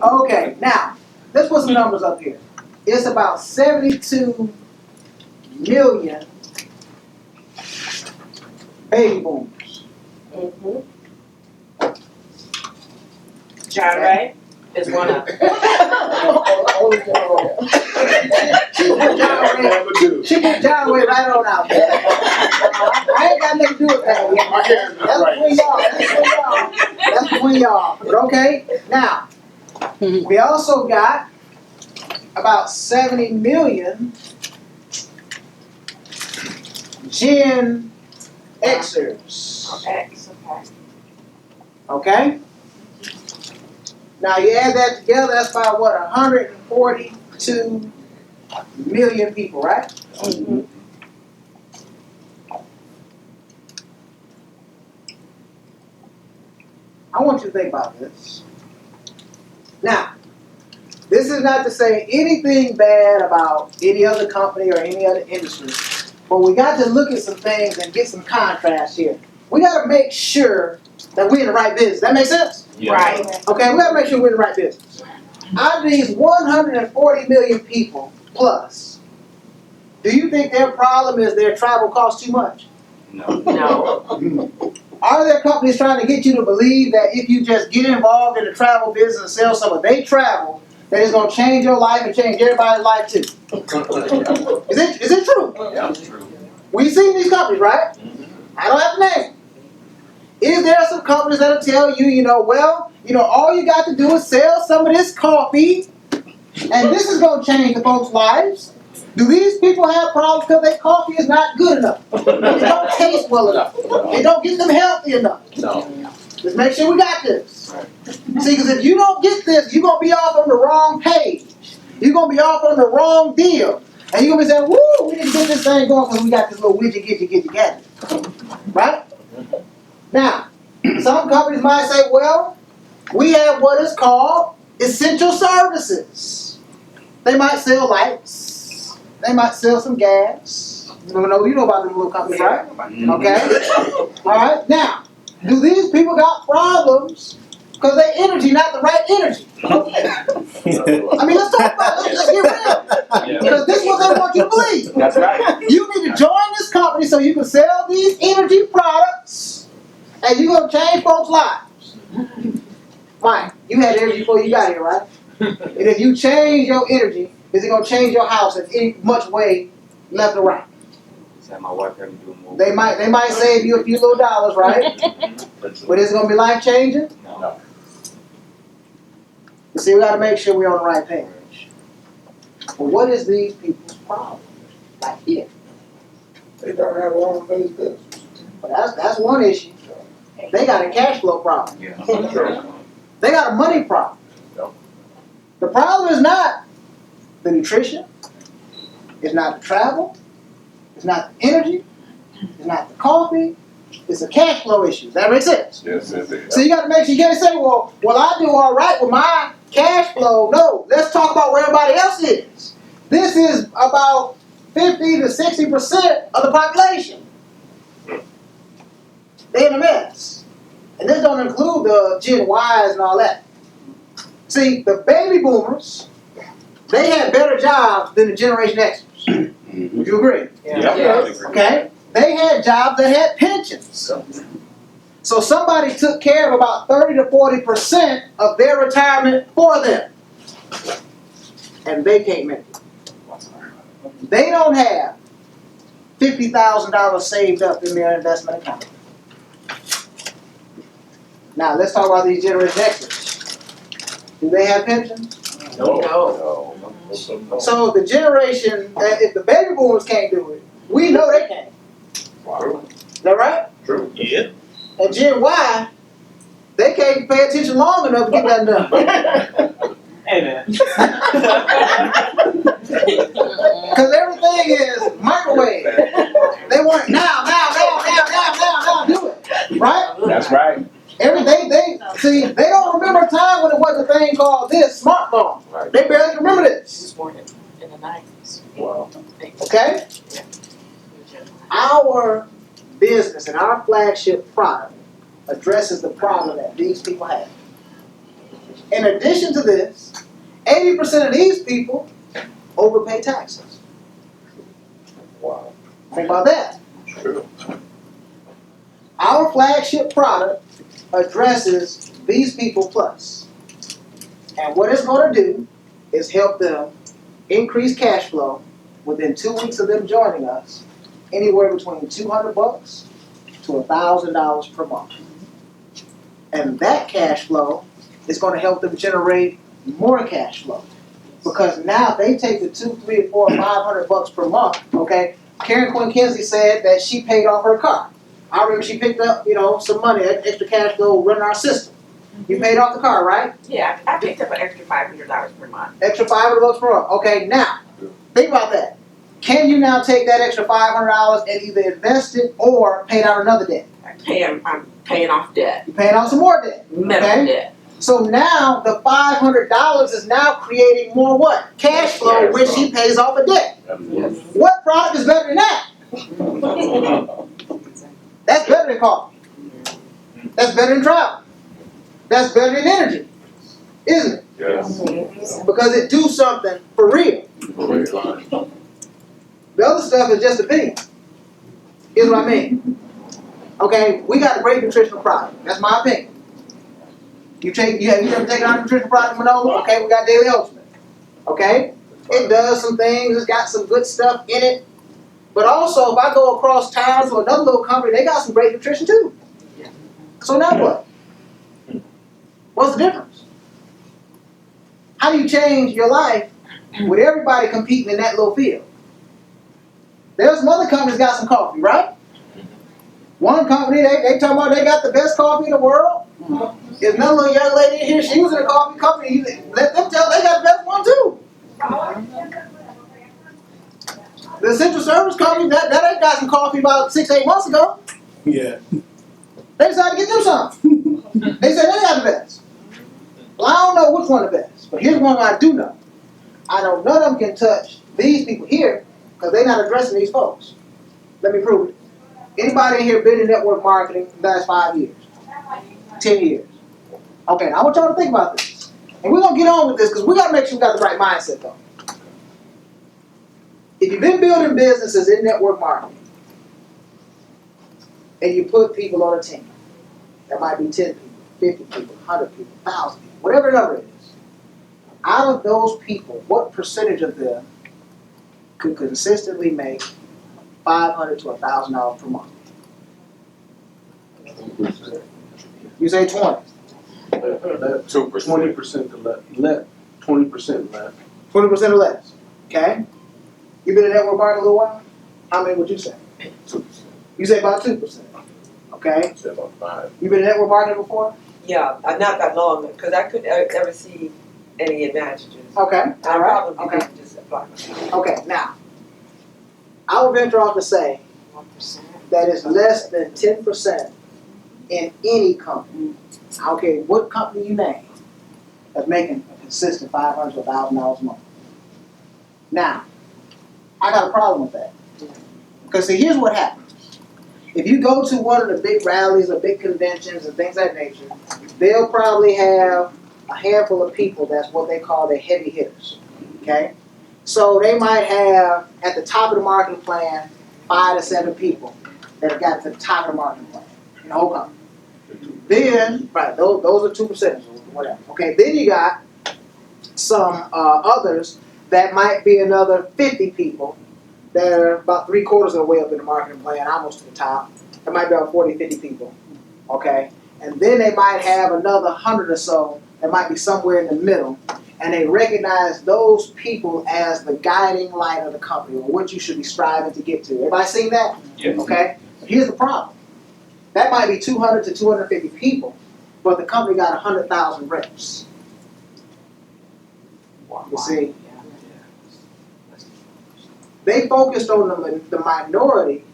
Okay, now, let's put some numbers up here. It's about 72 million baby boomers. John Ray is one of them. She put John Ray right on out there. I ain't got nothing to do with that. That's between y'all. But okay, now, we also got about 70 million Gen Xers. X, okay. Okay? Now you add that together, that's about what, 142 million people, right? Mhm. I want you to think about this. Now, this is not to say anything bad about any other company or any other industry, but we got to look at some things and get some contrast here. We got to make sure that we're in the right business. That makes sense? Yeah. Right. Okay, we got to make sure we're in the right business. Out of these 140 million people plus, do you think their problem is their travel costs too much? No. No. Are there companies trying to get you to believe that if you just get involved in the travel business and sell some of their travel, that it's going to change your life and change everybody's life too? Is it true? Yeah, that's true. We've seen these companies, right? I don't have to name them. Is there some companies that'll tell you, all you got to do is sell some of this coffee, and this is going to change the folks' lives? Do these people have problems because their coffee is not good enough? It don't taste well enough. It don't get them healthy enough. No. Let's make sure we got this. See, because if you don't get this, you're going to be off on the wrong page. You're going to be off on the wrong deal. And you're going to be saying, woo, we need to get this thing going because we got this little widget, gadget. Right? Now, some companies might say, well, we have what is called essential services. They might sell lights. They might sell some gas. You know about them little companies, right? Okay? All right. Now, do these people got problems because their energy not the right energy? I mean, let's talk about it. Let's get real. Because this is what they want you to believe. That's right. You need to join this company so you can sell these energy products and you're going to change folks' lives. Fine. You had energy before you got here, right? And if you change your energy, is it going to change your house in any much way, left or right? My wife had to do more. They might save you a few little dollars, right? But is it going to be life changing? No. See, we got to make sure we're on the right page. But what is these people's problem? Like here. They don't have their own business. But that's one issue. They got a cash flow problem. Yeah. They got a money problem. The problem is not the nutrition. It's not the travel. It's not the energy. It's not the coffee. It's a cash flow issue. Does that make sense? Yes, it is. So you got to make sure, you can't say, well, I do all right with my cash flow. No, let's talk about where everybody else is. This is about 50 to 60% of the population. They're in a mess. And this don't include the Gen Ys and all that. See, the baby boomers, they had better jobs than the Generation Xers. Would you agree? Yeah. Okay? They had jobs that had pensions. So somebody took care of about 30 to 40% of their retirement for them. And they can't make it. They don't have $50,000 saved up in their investment account. Now let's talk about these Generation Xers. Do they have pensions? No. So the generation, if the baby boomers can't do it, we know they can't. Wow. Is that right? True. Yeah. And Gen Y, they can't pay attention long enough to get that done. Hey man. Because everything is microwave. They want it now, do it. Right? That's right. They don't remember a time when it was a thing called this smartphone. Right. They barely can remember He was this. born in the 90s. Wow. Okay? Our business and our flagship product addresses the problem that these people have. In addition to this, 80% of these people overpay taxes. Wow. Think about that. True. Our flagship product addresses these people plus. And what it's going to do is help them increase cash flow within 2 weeks of them joining us, anywhere between $200 to $1,000 per month. And that cash flow is going to help them generate more cash flow. Because now if they take the $200, $300, $400, $500 per month, okay? Karen Quinn Kinsey said that she paid off her car. I remember she picked up, some money, extra cash flow running our system. You paid off the car, right? Yeah, I picked up an extra $500 per month. Extra $500 per month. Okay, now, think about that. Can you now take that extra $500 and either invest it or pay down another debt? I'm paying off debt, You're paying off some more debt. medical debt. So now the $500 is now creating more what? Cash flow, Cash which flow. he pays off a debt. Yes. What product is better than that? That's better than coffee. That's better than travel. That's better than energy, isn't it? Yes. Because it do something for real. The other stuff is just opinion. Here's what I mean. Okay, we got a great nutritional product. That's my opinion. You ever taken our nutritional product, Manolo? Okay, we got Daily Ultimate. Okay? It does some things, it's got some good stuff in it. But also, if I go across town to another little company, they got some great nutrition too. So now what? What's the difference? How do you change your life with everybody competing in that little field? There's some other companies got some coffee, right? One company, they talking about they got the best coffee in the world. There's another little young lady in here, she was in a coffee company. You let them tell they got the best one too. The essential service company, that ain't got some coffee about 6-8 months ago. Yeah. They decided to get them some. They said they got the best. Well, I don't know which one the best, but here's one I do know. I know none of them can touch these people here because they're not addressing these folks. Let me prove it. Anybody in here been in network marketing for the last 5 years? 10 years? Okay, now I want y'all to think about this. And we're going to get on with this because we got to make sure we got the right mindset though. If you've been building businesses in network marketing and you put people on a team, that might be 10 people, 50 people, 100 people, 1,000 people, whatever the number it is. Out of those people, what percentage of them could consistently make $500 to $1,000 per month? You say 20. 2%. 20% to left. 20% left. 20% or less. Okay? You been in network marketing a little while? How many would you say? 2%. You say about 2%. Okay? Say about 5. You been in network marketing before? Yeah, not that long, because I couldn't ever see any advantages. Okay. I All right. probably Okay. didn't just apply. Okay. Now, I would venture off to say 1%. that is less than 10% in any company. I don't care what company you name that's making a consistent $500 to $1,000 a month. Now, I got a problem with that. Because see, here's what happens. If you go to one of the big rallies or big conventions and things of that nature, they'll probably have a handful of people that's what they call their heavy hitters. Okay? So they might have, at the top of the marketing plan, 5 to 7 people that have got to the top of the marketing plan in the whole company. Then, right, those are 2% or whatever. Okay, then you got some others that might be another 50 people that are about 3/4 of the way up in the marketing plan, almost to the top. There might be about 40, 50 people. Okay, and then they might have another 100 or so that might be somewhere in the middle, and they recognize those people as the guiding light of the company, or what you should be striving to get to. Everybody seen that? Yes. Okay, but here's the problem. That might be 200 to 250 people, but the company got 100,000 reps. You see, they focused on the minority,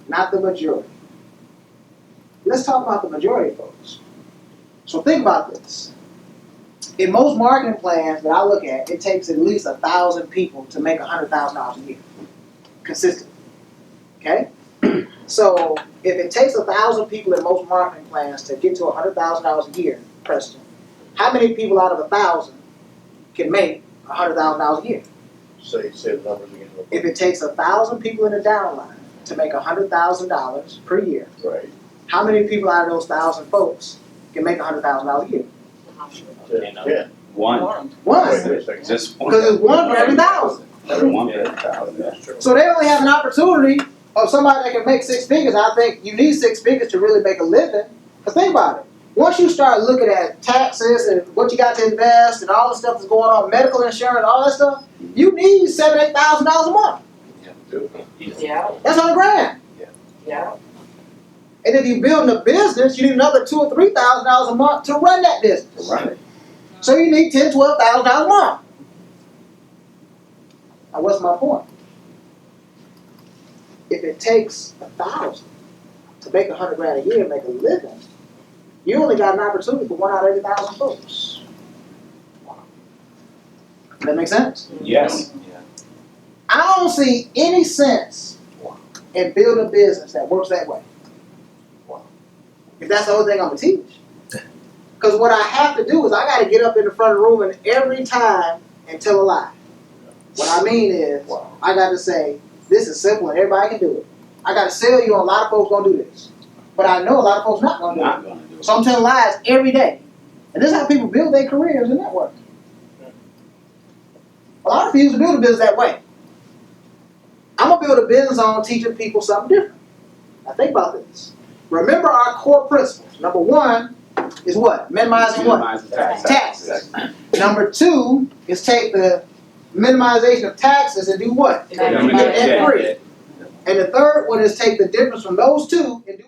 not the majority. Let's talk about the majority, folks. So think about this. In most marketing plans that I look at, it takes at least 1,000 people to make $100,000 a year, consistently. Okay? So if it takes 1,000 people in most marketing plans to get to $100,000 a year, Preston, How many people out of 1,000 can make $100,000 a year? Say the numbers again. If it takes 1,000 people in the downline to make $100,000 per year, Right. how many people out of those 1,000 folks can make $100,000 a year? Yeah. One, Wait, One, wait a second. just one. because it's one for every 1,000. Every one for every thousand, that's true. So they only have an opportunity of somebody that can make 6 figures. I think you need 6 figures to really make a living. But think about it. Once you start looking at taxes and what you got to invest and all the stuff that's going on, medical insurance, all that stuff, you need $7,000, $8,000 a month. Yeah, That's $100,000. yeah. And if you're building a business, you need another $2,000 or $3,000 a month to run that business. Right. So you need $10,000, $12,000 a month. Now, what's my point? If it takes 1,000 to make $100,000 a year and make a living, you only got an opportunity for 1 out of every 1,000 folks. Does that make sense? Yes. I don't see any sense in building a business that works that way. If that's the only thing I'm gonna teach. Because what I have to do is I gotta get up in the front of the room and every time and tell a lie. What I mean is, I gotta say, this is simple and everybody can do it. I gotta sell you on a lot of folks gonna do this. But I know a lot of folks not gonna do Not it. gonna do it. So I'm telling lies every day. And this is how people build their careers in networking. A lot of people used to build a business that way. I'm gonna build a business on teaching people something different. Now think about this. Remember our core principles. Number 1 is what? Minimizing what? Minimize the tax. Taxes. Number 2 is take the minimization of taxes and do what? Eliminate Debt free. debt. And the third one is take the difference from those two and do